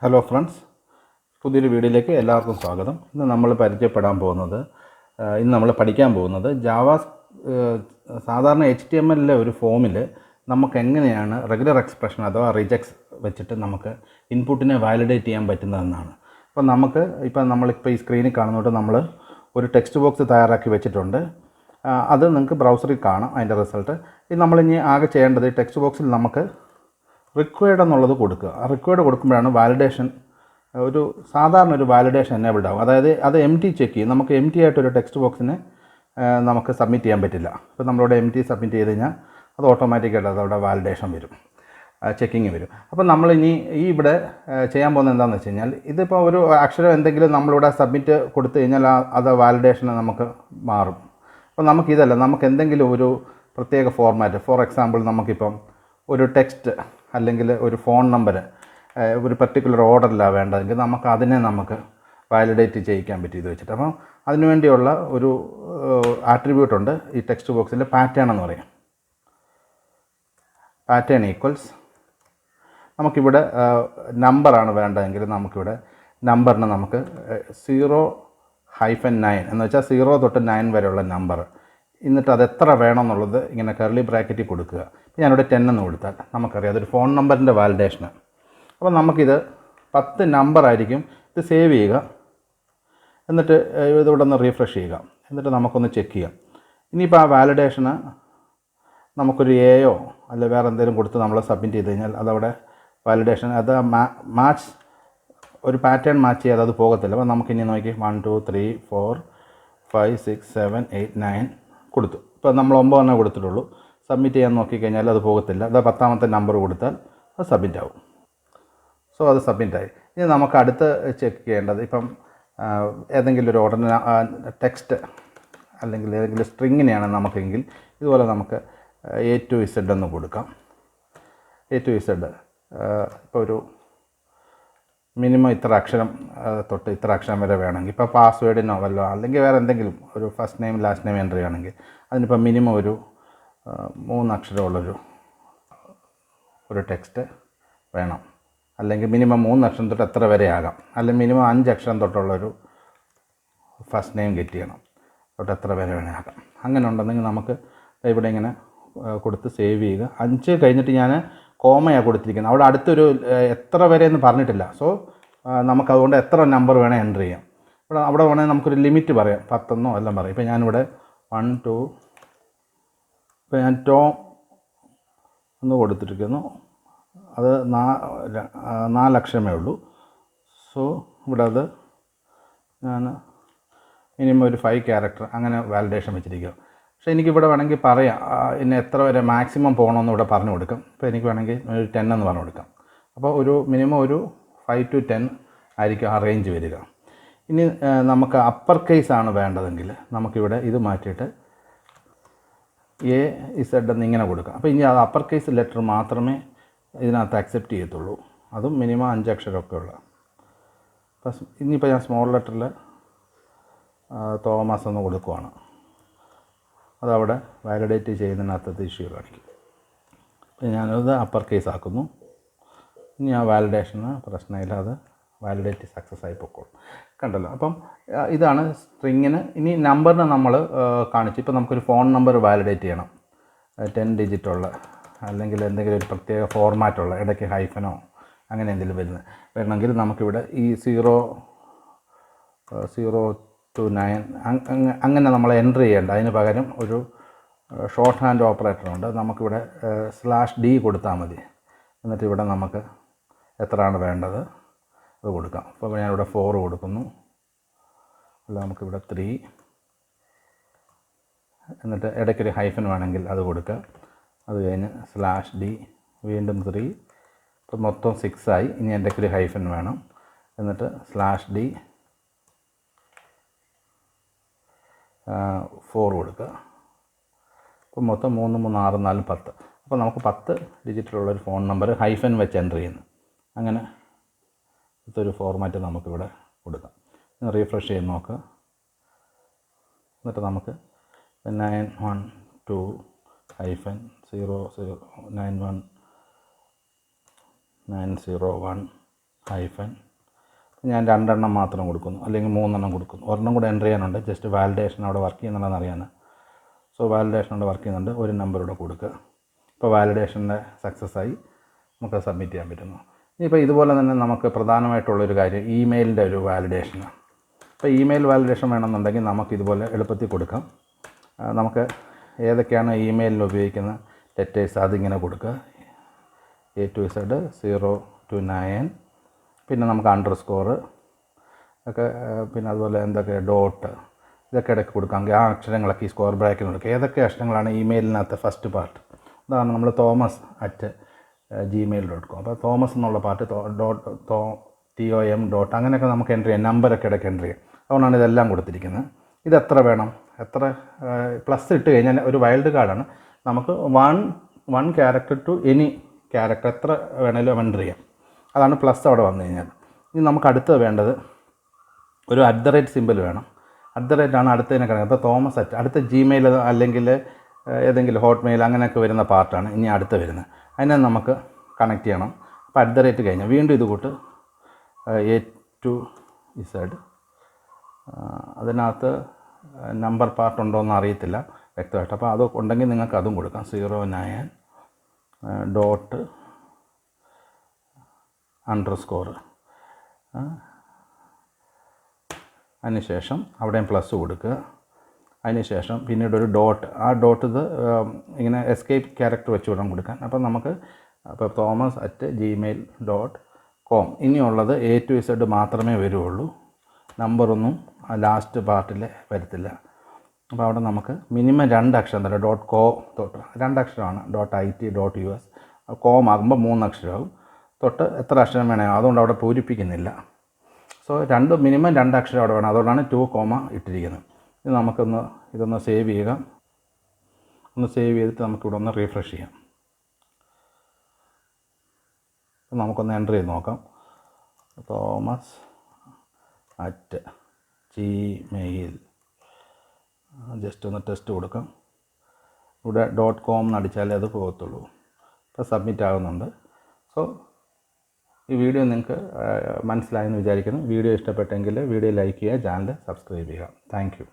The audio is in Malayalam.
ഹലോ ഫ്രണ്ട്സ്, പുതിയൊരു വീഡിയോയിലേക്ക് എല്ലാവർക്കും സ്വാഗതം. ഇന്ന് നമ്മൾ പഠിക്കാൻ പോകുന്നത് സാധാരണ HTML ഒരു ഫോമിൽ നമുക്ക് എങ്ങനെയാണ് റെഗുലർ എക്സ്പ്രഷൻ അഥവാ റിജെക്സ് വെച്ചിട്ട് നമുക്ക് ഇൻപുട്ടിനെ വാലിഡേറ്റ് ചെയ്യാൻ പറ്റുന്നതെന്നാണ്. അപ്പോൾ നമ്മളിപ്പോൾ ഈ സ്ക്രീനിൽ കാണുന്നതുകൊണ്ട് നമ്മൾ ഒരു ടെക്സ്റ്റ് ബോക്സ് തയ്യാറാക്കി വെച്ചിട്ടുണ്ട്. അത് നിങ്ങൾക്ക് ബ്രൗസറിൽ കാണാം അതിൻ്റെ റിസൾട്ട്. നമ്മളിനി ആകെ ചെയ്യേണ്ടത് ഈ ടെക്സ്റ്റ് ബോക്സിൽ നമുക്ക് റിക്വയർഡ് എന്നുള്ളത് കൊടുക്കുക. ആ റിക്വയർഡ് കൊടുക്കുമ്പോഴാണ് വാലിഡേഷൻ സാധാരണ ഒരു വാലിഡേഷൻ എനേബിൾഡ് ആവും. അതായത് അത് ചെക്ക് ചെയ്യും. നമുക്ക് ആയിട്ടൊരു ടെക്സ്റ്റ് ബോക്സിനെ നമുക്ക് സബ്മിറ്റ് ചെയ്യാൻ പറ്റില്ല. ഇപ്പോൾ നമ്മളിവിടെ സബ്മിറ്റ് ചെയ്ത് കഴിഞ്ഞാൽ അത് ഓട്ടോമാറ്റിക്കായിട്ട് അതവിടെ വാലിഡേഷൻ വരും, ചെക്കിങ് വരും. അപ്പോൾ നമ്മളിനി ഇവിടെ ചെയ്യാൻ പോകുന്നത് എന്താണെന്ന് വെച്ച് കഴിഞ്ഞാൽ, ഇതിപ്പോൾ ഒരു അക്ഷരം എന്തെങ്കിലും നമ്മളിവിടെ സബ്മിറ്റ് കൊടുത്തു കഴിഞ്ഞാൽ അത് വാലിഡേഷന് നമുക്ക് മാറും. അപ്പോൾ നമുക്കിതല്ല, നമുക്ക് എന്തെങ്കിലും ഒരു പ്രത്യേക ഫോർമാറ്റ്, ഫോർ എക്സാമ്പിൾ നമുക്കിപ്പം ഒരു ടെക്സ്റ്റ് അല്ലെങ്കിൽ ഒരു ഫോൺ നമ്പർ ഒരു പർട്ടിക്കുലർ ഓർഡറിലാണ് വേണ്ടതെങ്കിൽ നമുക്ക് വാലിഡേറ്റ് ചെയ്യിക്കാൻ പറ്റും ഇത് വെച്ചിട്ട്. അപ്പം അതിനുവേണ്ടിയുള്ള ഒരു ആട്രിബ്യൂട്ടുണ്ട് ഈ ടെക്സ്റ്റ് ബോക്സിൽ, പാറ്റേൺ എന്ന് പറയും. പാറ്റേൺ ഈക്വൽസ് നമുക്കിവിടെ നമ്പറാണ് വേണ്ടതെങ്കിൽ നമുക്കിവിടെ നമ്പറിന് നമുക്ക് 0-9 എന്ന് വെച്ചാൽ 0 തൊട്ട് 9 വരെയുള്ള നമ്പർ, എന്നിട്ട് അത് എത്ര വേണമെന്നുള്ളത് ഇങ്ങനെ കർലി ബ്രാക്കറ്റിൽ കൊടുക്കുക. ഇപ്പോൾ ഞാനിവിടെ 10 എന്ന് കൊടുത്താൽ നമുക്കറിയാം അതൊരു ഫോൺ നമ്പറിൻ്റെ വാലിഡേഷന്. അപ്പോൾ നമുക്കിത് 10 നമ്പറായിരിക്കും. ഇത് സേവ് ചെയ്യുക, എന്നിട്ട് ഇതിവിടെ ഒന്ന് റീഫ്രഷ് ചെയ്യുക, എന്നിട്ട് നമുക്കൊന്ന് ചെക്ക് ചെയ്യാം. ഇനിയിപ്പോൾ ആ വാലിഡേഷന് നമുക്കൊരു എയോ അല്ലെ വേറെ എന്തെങ്കിലും കൊടുത്ത് നമ്മൾ സബ്മിറ്റ് ചെയ്ത് കഴിഞ്ഞാൽ അതവിടെ വാലിഡേഷൻ അത് ഒരു പാറ്റേൺ മാച്ച് ചെയ്യാതെ അത് പോകത്തില്ല. അപ്പോൾ നമുക്കിനി നോക്കി 1 2 3 4 5 6 7 8 9 കൊടുത്തു. ഇപ്പോൾ നമ്മൾ 9 കൊടുത്തിട്ടുള്ളൂ. സബ്മിറ്റ് ചെയ്യാൻ നോക്കിക്കഴിഞ്ഞാൽ അത് പോകത്തില്ല. അത് 10ാമത്തെ നമ്പർ കൊടുത്താൽ അത് സബ്മിറ്റ് ആവും. സോ അത് സബ്മിറ്റായി. ഇനി നമുക്ക് അടുത്ത് ചെക്ക് ചെയ്യേണ്ടത്, ഇപ്പം ഏതെങ്കിലും ഒരു ഓർഡറിന് ടെക്സ്റ്റ് അല്ലെങ്കിൽ ഏതെങ്കിലും സ്ട്രിങ്ങിനെയാണ് നമുക്കെങ്കിൽ ഇതുപോലെ നമുക്ക് A to Z എന്ന് കൊടുക്കാം. A to Z ഇപ്പോൾ ഒരു മിനിമം ഇത്ര അക്ഷരം തൊട്ട് ഇത്ര അക്ഷരം വരെ വേണമെങ്കിൽ, ഇപ്പോൾ പാസ്വേഡിനോ വല്ലോ അല്ലെങ്കിൽ വേറെ എന്തെങ്കിലും ഒരു first name last name entry ആണെങ്കിൽ അതിനിപ്പോൾ മിനിമം ഒരു 3 അക്ഷരമുള്ളൊരു ടെക്സ്റ്റ് വേണം. അല്ലെങ്കിൽ മിനിമം 3 അക്ഷരം തൊട്ട് എത്ര വരെ ആകാം, അല്ലെങ്കിൽ മിനിമം 5 അക്ഷരം തൊട്ടുള്ളൊരു ഫസ്റ്റ് നെയിം ഗെറ്റ് ചെയ്യണം, തൊട്ട് എത്ര വരെ വേണേൽ ആകാം. അങ്ങനെ ഉണ്ടെങ്കിൽ നമുക്ക് ഇവിടെ ഇങ്ങനെ കൊടുത്ത് സേവ് ചെയ്യുക. 5 കഴിഞ്ഞിട്ട് ഞാൻ കോമയാണ് കൊടുത്തിരിക്കുന്നത്. അവിടെ അടുത്തൊരു എത്ര വരെ എന്ന് പറഞ്ഞിട്ടില്ല. സോ നമുക്കതുകൊണ്ട് എത്ര നമ്പർ വേണേൽ എൻ്റർ ചെയ്യാം. അവിടെ വേണമെങ്കിൽ നമുക്കൊരു ലിമിറ്റ് പറയാം, 10 എല്ലാം പറയും. ഇപ്പോൾ ഞാനിവിടെ 1 2 ഇപ്പോൾ ഞാൻ ടോം എന്ന് കൊടുത്തിരിക്കുന്നു. അത് 4 അക്ഷരമേ ഉള്ളൂ. സോ ഇവിടെ അത് ഞാൻ മിനിമം ഒരു 5 ക്യാരക്ടർ അങ്ങനെ വാലിഡേഷൻ വെച്ചിരിക്കുക. പക്ഷേ എനിക്കിവിടെ വേണമെങ്കിൽ പറയാം ഇനി എത്ര വരെ മാക്സിമം പോകണമെന്ന് ഇവിടെ പറഞ്ഞു കൊടുക്കാം. ഇപ്പോൾ എനിക്ക് വേണമെങ്കിൽ ഒരു 10 എന്ന് പറഞ്ഞു കൊടുക്കാം. അപ്പോൾ ഒരു മിനിമം ഒരു 5 to 10 ആയിരിക്കും ആ റേഞ്ച് വരിക. ഇനി നമുക്ക് അപ്പർ കേസാണ് വേണ്ടതെങ്കിൽ നമുക്കിവിടെ ഇത് മാറ്റിയിട്ട് AZ എന്നിങ്ങനെ കൊടുക്കാം. അപ്പോൾ ഇനി അത് അപ്പർ കേസ് ലെറ്റർ മാത്രമേ ഇതിനകത്ത് അക്സെപ്റ്റ് ചെയ്യത്തുള്ളൂ. അതും മിനിമം 5 അക്ഷരമൊക്കെ ഉള്ള. അപ്പോൾ ഇനിയിപ്പോൾ ഞാൻ സ്മോൾ ലെറ്ററിൽ തോമസ് എന്ന് കൊടുക്കുവാണ്. അതവിടെ വാലിഡേറ്റ് ചെയ്യുന്നതിനകത്തത് ഇഷ്യൂ കാണിക്കും. അപ്പോൾ ഞാനത് അപ്പർ കേസ് ആക്കുന്നു. ഇനി ആ വാലിഡേഷന് പ്രശ്നമില്ല, അത് വാലിഡേറ്റ് സക്സസ് ആയി പൊക്കോളും. കണ്ടല്ലോ. അപ്പം ഇതാണ് സ്ട്രിങ്ങിന്. ഇനി നമ്പറിന് നമ്മൾ കാണിച്ചു. ഇപ്പോൾ നമുക്കൊരു ഫോൺ നമ്പർ വാലിഡേറ്റ് ചെയ്യണം, 10 ഡിജിറ്റുള്ള അല്ലെങ്കിൽ എന്തെങ്കിലും ഒരു പ്രത്യേക ഫോർമാറ്റുള്ള, ഇടയ്ക്ക് ഹൈഫനോ അങ്ങനെ എന്തെങ്കിലും വരണമെങ്കിൽ നമുക്കിവിടെ ഈ 0 to 9 അങ്ങനെ നമ്മൾ എൻ്റർ ചെയ്യേണ്ട. അതിന് പകരം ഒരു ഷോർട്ട് ഹാൻഡ് ഓപ്പറേറ്ററുണ്ട്. നമുക്കിവിടെ /D കൊടുത്താൽ മതി. എന്നിട്ട് ഇവിടെ നമുക്ക് എത്രയാണ് വേണ്ടത് അത് കൊടുക്കാം. അപ്പോൾ ഞാനിവിടെ 4 കൊടുക്കുന്നു. അല്ല നമുക്കിവിടെ 3, എന്നിട്ട് ഇടയ്ക്കൊരു ഹൈഫൻ വേണമെങ്കിൽ അത് കൊടുക്കുക. അത് കഴിഞ്ഞ് /D വീണ്ടും 3. ഇപ്പോൾ മൊത്തം 6 ആയി. ഇനി ഇടയ്ക്കൊരു ഹൈഫൻ വേണം. എന്നിട്ട് /D 4 കൊടുക്കുക. ഇപ്പോൾ മൊത്തം 3 3 6 4 10. അപ്പോൾ നമുക്ക് 10 ഡിജിറ്റിലുള്ളൊരു ഫോൺ നമ്പർ ഹൈഫൻ വെച്ച് എൻ്റർ ചെയ്യുന്നു. അങ്ങനെ ഇതൊരു ഫോർമാറ്റ് നമുക്കിവിടെ കൊടുക്കാം. റീഫ്രഷ് ചെയ്ത് നോക്കുക. എന്നിട്ട് നമുക്ക് 912-0091901 ഹൈഫൻ ഞാൻ 2 എണ്ണം മാത്രം കൊടുക്കുന്നു, അല്ലെങ്കിൽ 3 എണ്ണം കൊടുക്കുന്നു. ഒരെണ്ണം കൂടെ എൻ്റർ ചെയ്യാനുണ്ട്, ജസ്റ്റ് വാലിഡേഷൻ അവിടെ വർക്ക് ചെയ്യുന്നുണ്ടെന്ന് അറിയാൻ. സോ വാലിഡേഷൻ അവിടെ വർക്ക് ചെയ്യുന്നുണ്ട്, ഒരു നമ്പർ ഇവിടെ കൊടുക്കുക. ഇപ്പോൾ വാലിഡേഷൻ്റെ സക്സസ് ആയി, നമുക്ക് സബ്മിറ്റ് ചെയ്യാൻ പറ്റുന്നു. ഇനിയിപ്പോൾ ഇതുപോലെ തന്നെ നമുക്ക് പ്രധാനമായിട്ടുള്ളൊരു കാര്യം ഇമെയിലിൻ്റെ ഒരു വാലിഡേഷനാണ്. ഇപ്പോൾ ഇമെയിൽ വാലിഡേഷൻ വേണമെന്നുണ്ടെങ്കിൽ നമുക്കിതുപോലെ എളുപ്പത്തിൽ കൊടുക്കാം. നമുക്ക് ഏതൊക്കെയാണ് ഇമെയിലിൽ ഉപയോഗിക്കുന്ന ലെറ്റേഴ്സ് അതിങ്ങനെ കൊടുക്കുക. A to Z 0 to 9, പിന്നെ നമുക്ക് അണ്ടർസ്കോർ ഒക്കെ, പിന്നെ അതുപോലെ എന്തൊക്കെ ഡോട്ട്, ഇതൊക്കെ ഇടയ്ക്ക് കൊടുക്കാമെങ്കിൽ ആ അക്ഷരങ്ങളൊക്കെ ഈ സ്ക്വയർ ബ്രാക്കറ്റിൽ കൊടുക്കുക. ഏതൊക്കെ അക്ഷരങ്ങളാണ് ഇമെയിലിനകത്ത് ഫസ്റ്റ് പാർട്ട്, അതാണ് നമ്മൾ thomas@gmail.com. അപ്പോൾ തോമസ് എന്നുള്ള പാർട്ട് TOM ഡോട്ട് അങ്ങനെയൊക്കെ നമുക്ക് എൻ്റർ ചെയ്യാം. നമ്പറൊക്കെ ഇടയ്ക്ക് എൻ്റർ ചെയ്യാം. അതുകൊണ്ടാണ് ഇതെല്ലാം കൊടുത്തിരിക്കുന്നത്. ഇത് എത്ര വേണം, എത്ര പ്ലസ് ഇട്ട് കഴിഞ്ഞാൽ ഒരു വൈൽഡ് കാർഡാണ്. നമുക്ക് one character to any character എത്ര വേണേലും എൻ്റർ ചെയ്യാം. അതാണ് പ്ലസ് അവിടെ വന്നു കഴിഞ്ഞാൽ. ഇനി നമുക്ക് അടുത്തത് വേണ്ടത് ഒരു @ വേണം. @ അടുത്തതിനെ കിടക്കുന്നത്. ഇപ്പോൾ തോമസ് അടുത്ത ജിമെയിൽ അല്ലെങ്കിൽ ഏതെങ്കിലും ഹോട്ട്മെയിൽ അങ്ങനെയൊക്കെ വരുന്ന പാർട്ടാണ് ഇനി അടുത്ത് വരുന്നത്. അതിനെ നമുക്ക് കണക്ട് ചെയ്യണം. അപ്പോൾ @ കഴിഞ്ഞാൽ വീണ്ടും ഇത് കൂട്ട് A to Z. അതിനകത്ത് നമ്പർ പാർട്ട് ഉണ്ടോയെന്ന് അറിയത്തില്ല വ്യക്തമായിട്ട്. അപ്പോൾ അത് ഉണ്ടെങ്കിൽ നിങ്ങൾക്ക് അതും കൊടുക്കാം. 09 ഡോട്ട് അണ്ടർസ്കോർ, അതിനുശേഷം അവിടെയും പ്ലസ് കൊടുക്കുക. അതിനുശേഷം പിന്നീട് ഒരു ഡോട്ട്, ആ ഡോട്ട് ഇത് ഇങ്ങനെ എസ്കേപ്പ് ക്യാരക്ടർ വെച്ച് വേണം കൊടുക്കാൻ. അപ്പം നമുക്ക് അപ്പോൾ thomas@gmail.com. ഇനിയുള്ളത് A to Z മാത്രമേ വരുള്ളൂ, നമ്പറൊന്നും ലാസ്റ്റ് പാർട്ടിൽ വരത്തില്ല. അപ്പോൾ അവിടെ നമുക്ക് മിനിമം 2 അക്ഷരം തരാം. .co തൊട്ട് 2 അക്ഷരമാണ്. .it .us കോം ആകുമ്പോൾ 3 അക്ഷരമാകും. തൊട്ട് എത്ര അക്ഷരം വേണോ അതുകൊണ്ട് അവിടെ പൂരിപ്പിക്കുന്നില്ല. സോ മിനിമം 2 അക്ഷരം അവിടെ വേണം. അതുകൊണ്ടാണ് 2 കോമ ഇട്ടിരിക്കുന്നത്. ഇത് ഇതൊന്ന് സേവ് ചെയ്യുക. ഒന്ന് സേവ് ചെയ്തിട്ട് നമുക്കിവിടെ ഒന്ന് റീഫ്രഷ് ചെയ്യാം. നമുക്കൊന്ന് എൻ്റർ ചെയ്ത് നോക്കാം. thomas@gmail, ജസ്റ്റ് ഒന്ന് ടെസ്റ്റ് കൊടുക്കാം. ഇവിടെ .com അടിച്ചാലേ അത് പോകത്തുള്ളൂ. ഇപ്പോൾ സബ്മിറ്റ് ആകുന്നുണ്ട്. സോ ഈ വീഡിയോ നിങ്ങൾക്ക് മനസ്സിലായെന്ന് വിചാരിക്കുന്നു. വീഡിയോ ഇഷ്ടപ്പെട്ടെങ്കിൽ വീഡിയോ ലൈക്ക് ചെയ്യുക, ചാനൽ സബ്സ്ക്രൈബ് ചെയ്യുക. Thank you.